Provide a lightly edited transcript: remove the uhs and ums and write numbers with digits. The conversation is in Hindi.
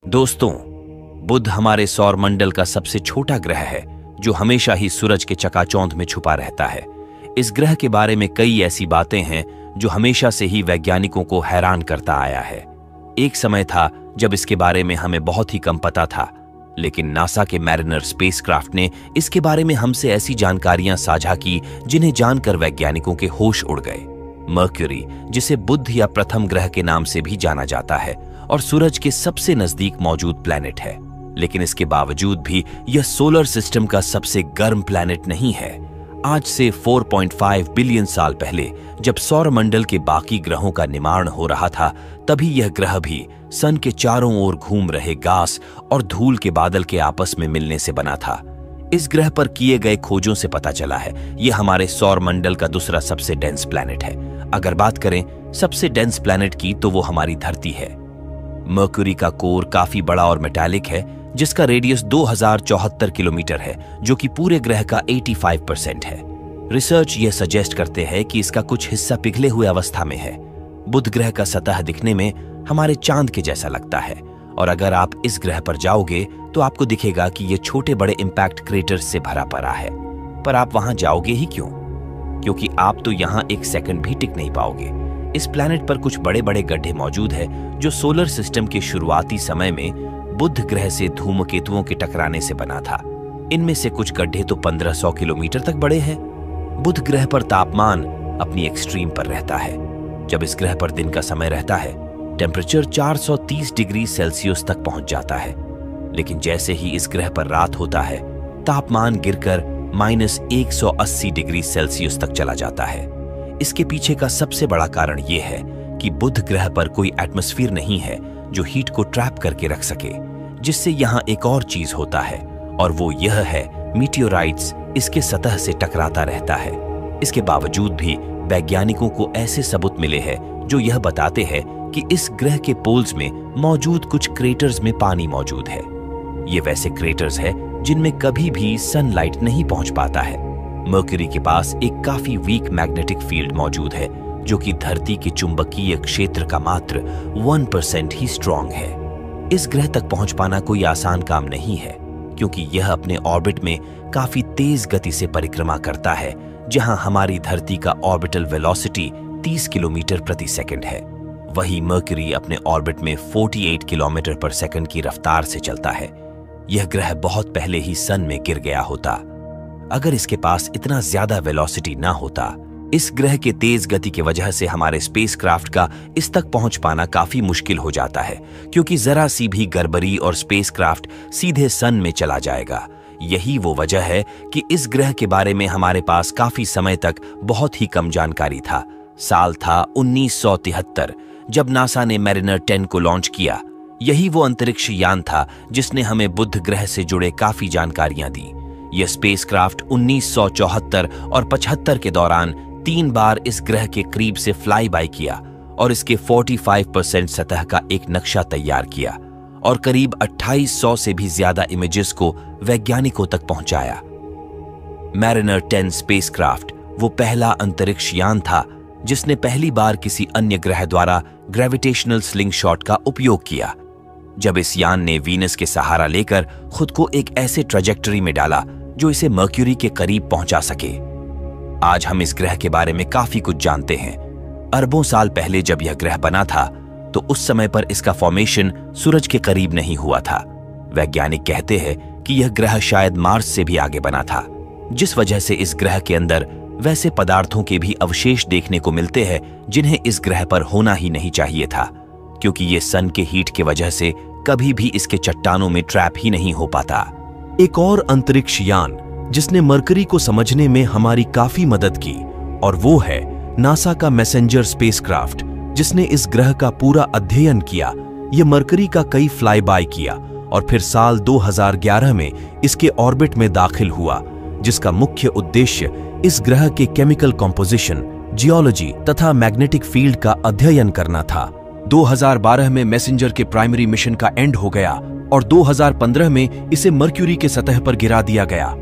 दोस्तों, बुध हमारे सौरमंडल का सबसे छोटा ग्रह है जो हमेशा ही सूरज के चकाचौंध में छुपा रहता है। इस ग्रह के बारे में कई ऐसी बातें हैं जो हमेशा से ही वैज्ञानिकों को हैरान करता आया है। एक समय था जब इसके बारे में हमें बहुत ही कम पता था, लेकिन नासा के मैरिनर स्पेसक्राफ्ट ने इसके बारे में हमसे ऐसी जानकारियां साझा की जिन्हें जानकर वैज्ञानिकों के होश उड़ गए। मर्क्यूरी, जिसे बुध या प्रथम ग्रह के नाम से भी जाना जाता है और सूरज के सबसे नजदीक मौजूद प्लैनेट है, लेकिन इसके बावजूद भी यह सोलर सिस्टम का सबसे गर्म प्लैनेट नहीं है। आज से 4.5 बिलियन साल पहले जब सौरमंडल के बाकी ग्रहों का निर्माण हो रहा था, तभी यह ग्रह भी सन के चारों ओर घूम रहे गैस और धूल के बादल के आपस में मिलने से बना था। इस ग्रह पर किए गए खोजों से पता चला है यह हमारे सौरमंडल का दूसरा सबसे डेंस प्लैनेट है। अगर बात करें सबसे डेंस प्लैनेट की, तो वो हमारी धरती है। मर्क्यूरी का कोर काफी बड़ा और मेटालिक है, जिसका रेडियस 2074 किलोमीटर है, जो कि पूरे ग्रह का 85% है। रिसर्च यह सजेस्ट करते हैं कि इसका कुछ हिस्सा पिघले हुए अवस्था में है। बुध ग्रह का सतह दिखने में हमारे चांद के जैसा लगता है, और अगर आप इस ग्रह पर जाओगे तो आपको दिखेगा कि यह छोटे बड़े इंपैक्ट क्रेटर्स से भरा पड़ा है। पर आप वहां जाओगे ही क्यों? क्योंकि आप तो यहां एक सेकंड भी टिक नहीं पाओगे। इस प्लैनेट पर कुछ बड़े बड़े गड्ढे मौजूद हैं जो सोलर सिस्टम के शुरुआती समय में बुध ग्रह से धूमकेतुओं के टकराने से बना था। इनमें से कुछ गड्ढे तो 1500 किलोमीटर तक बड़े हैं। बुध ग्रह पर तापमान अपनी एक्सट्रीम पर रहता है। जब इस ग्रह पर दिन का समय रहता है, टेम्परेचर 430 डिग्री सेल्सियस तक पहुंच जाता है, लेकिन जैसे ही इस ग्रह पर रात होता है, तापमान गिरकर -180 डिग्री सेल्सियस तक चला जाता है। इसके पीछे का सबसे बड़ा कारण यह है कि बुध ग्रह पर कोई एटमॉस्फेयर नहीं है जो हीट को ट्रैप करके रख सके, जिससे यहां एक और चीज होता है, और वो यह है मीटियोराइट्स इसके सतह से टकराता रहता है। इसके बावजूद भी वैज्ञानिकों को ऐसे सबूत मिले हैं जो यह बताते हैं कि इस ग्रह के पोल्स में मौजूद कुछ क्रेटर्स में पानी मौजूद है। ये वैसे क्रेटर्स है जिनमें कभी भी सनलाइट नहीं पहुंच पाता है। मर्क्यूरी के पास एक काफी वीक मैग्नेटिक फील्ड मौजूद है, जो कि धरती के चुंबकीय क्षेत्र का मात्र 1% ही स्ट्रॉन्ग है। इस ग्रह तक पहुंच पाना कोई आसान काम नहीं है, क्योंकि यह अपने ऑर्बिट में काफी तेज गति से परिक्रमा करता है, जहां हमारी धरती का ऑर्बिटल वेलोसिटी 30 किलोमीटर प्रति सेकंड है। वही मर्क्यूरी अपने ऑर्बिट में 48 किलोमीटर पर सेकंड की रफ्तार से चलता है। यह ग्रह बहुत पहले ही सन में गिर गया होता। अगर इसके पास इतना ज्यादा वेलोसिटी ना होता, इस ग्रह के तेज गति की वजह से हमारे स्पेसक्राफ्ट का इस तक पहुंच पाना काफी मुश्किल हो जाता है, क्योंकि जरा सी भी गड़बड़ी और स्पेसक्राफ्ट सीधे सन में चला जाएगा। यही वो वजह है कि इस ग्रह के बारे में हमारे पास काफी समय तक बहुत ही कम जानकारी था। साल था 1973 जब नासा ने मैरिनर 10 को लॉन्च किया। यही वो अंतरिक्ष यान था जिसने हमें बुध ग्रह से जुड़े काफी जानकारियां दी। यह स्पेसक्राफ्ट 1974 और 75 के दौरान 3 बार इस ग्रह के करीब से फ्लाई बाय किया और इसके 45% सतह का एक नक्शा तैयार किया और करीब 2800 से भी ज्यादा इमेजेस को वैज्ञानिकों तक पहुंचाया। मैरिनर 10 स्पेसक्राफ्ट वो पहला अंतरिक्ष यान था जिसने पहली बार किसी अन्य ग्रह द्वारा ग्रेविटेशनल स्लिंगशॉट का उपयोग किया। जब इस यान ने वीनस के सहारा लेकर खुद को एक ऐसे ट्रैजेक्टरी में डाला जो इसे मर्क्यूरी के करीब पहुंचा सके। आज हम इस ग्रह के बारे में काफी कुछ जानते हैं। अरबों साल पहले जब यह ग्रह बना था, तो उस समय पर इसका फॉर्मेशन सूरज के करीब नहीं हुआ था। वैज्ञानिक कहते हैं कि यह ग्रह शायद मार्स से भी आगे बना था, जिस वजह से इस ग्रह के अंदर वैसे पदार्थों के भी अवशेष देखने को मिलते हैं जिन्हें इस ग्रह पर होना ही नहीं चाहिए था, क्योंकि ये सन के हीट की वजह से कभी भी इसके चट्टानों में ट्रैप ही नहीं हो पाता। एक और अंतरिक्ष यान जिसने मर्क्यूरी को समझने में हमारी काफी मदद की, और वो है नासा का मैसेंजर स्पेसक्राफ्ट, जिसने इस ग्रह का पूरा अध्ययन किया। ये मर्क्यूरी का कई फ्लाई बाय किया और फिर साल 2011 में इसके ऑर्बिट में दाखिल हुआ, जिसका मुख्य उद्देश्य इस ग्रह के केमिकल कॉम्पोजिशन, जियोलॉजी तथा मैग्नेटिक फील्ड का अध्ययन करना था। 2012 में मैसेंजर के प्राइमरी मिशन का एंड हो गया और 2015 में इसे मर्क्यूरी के सतह पर गिरा दिया गया।